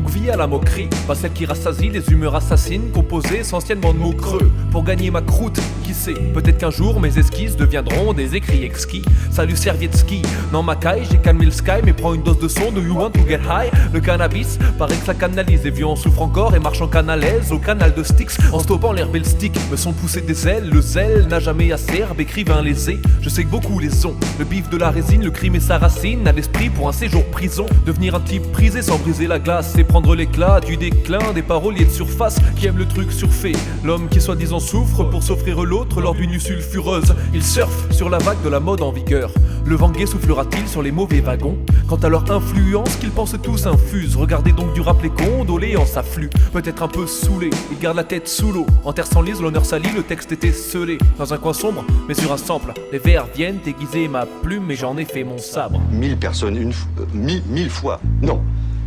longue vie à la moquerie, pas celle qui rassasie les humeurs assassines, composées essentiellement de mots creux. Pour gagner ma croûte, qui sait, peut-être qu'un jour mes esquisses deviendront des écrits exquis. Salut Servietsky, non ma caille, j'ai calmé le sky, mais prends une dose de son de You Want to Get High. Le cannabis, paraît que ça canalise, les vieux en souffrent encore et marchent en canalaise au canal de Styx. En stoppant l'herbe et le stick, me sont poussés des ailes, le zèle n'a jamais acerbe, écrivain lésé. Je sais que beaucoup les ont, le bif de la résine, le crime et sa racine, à l'esprit pour un séjour prison. Devenir un type prisé sans briser la glace, c'est prendre l'éclat du déclin des paroliers de surface qui aiment le truc surfait. L'homme qui soi-disant souffre pour s'offrir l'autre lors d'une nuit sulfureuse. Il surfe sur la vague de la mode en vigueur. Le vent gai soufflera-t-il sur les mauvais wagons? Quant à leur influence qu'ils pensent tous infuse, regardez donc du rap les condoléances affluent. Peut-être un peu saoulé, ils gardent la tête sous l'eau. En terre sans lise, l'honneur sali, le texte était scellé. Dans un coin sombre, mais sur un sample, les vers viennent aiguiser ma plume et j'en ai fait mon sabre. 1000 personnes, mille fois, non.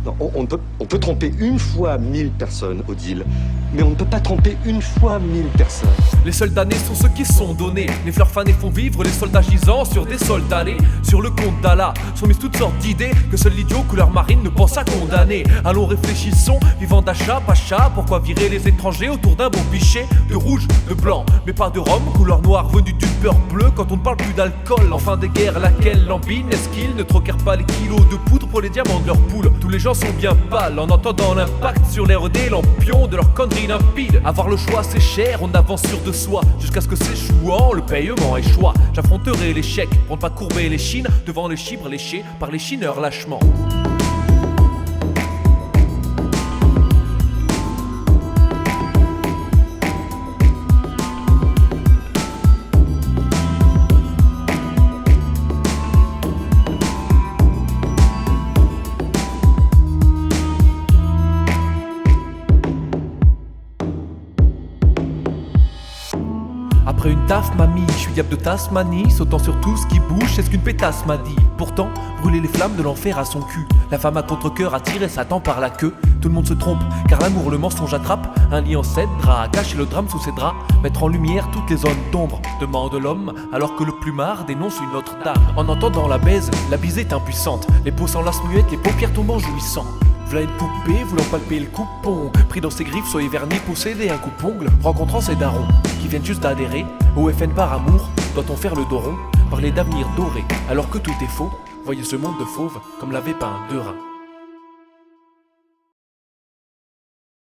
Non, on peut tromper une fois 1000 personnes, Odile, mais on ne peut pas tromper une fois 1000 personnes. Les soldats nés sont ceux qui sont donnés. Les fleurs fanées font vivre les soldats gisants sur des soldats nés. Sur le compte d'Allah sont mises toutes sortes d'idées que seul l'idiot couleur marine ne pense à condamner. Allons réfléchissons, vivant d'achat, pacha. Pourquoi virer les étrangers autour d'un bon pichet de rouge, de blanc, mais pas de rhum, couleur noire venue d'une peur bleue quand on ne parle plus d'alcool. En fin de guerre, laquelle lambine, est-ce qu'ils ne troquèrent pas les kilos de poudre pour les diamants de leur poule? Tous les gens sont bien pâles en entendant l'impact sur l'air des lampions de leur connerie limpide. Avoir le choix c'est cher, on avance sûr de soi jusqu'à ce que s'échouant le paiement échoua. J'affronterai l'échec pour ne pas courber les chines devant les chibres léchés par les chineurs lâchement. Après une taf mamie, je suis diable de Tasmanie, sautant sur tout ce qui bouge, c'est ce qu'une pétasse m'a dit. Pourtant, brûler les flammes de l'enfer à son cul. La femme à contre-cœur a tiré Satan par la queue. Tout le monde se trompe, car l'amour le mensonge attrape. Un lit en cèdre à cacher le drame sous ses draps. Mettre en lumière toutes les zones d'ombre, demande l'homme, alors que le plumard dénonce une autre dame. En entendant la baise, la bise est impuissante. Les peaux s'enlacent muettes, les paupières tombent en jouissant. V'là une poupée voulant palper le coupon, pris dans ses griffes, soyez vernis, posséder un coupe-ongle, rencontrant ces darons qui viennent juste d'adhérer au FN par amour. Doit-on faire le dos rond, parler d'avenir doré alors que tout est faux? Voyez ce monde de fauves comme l'avait peint Derain.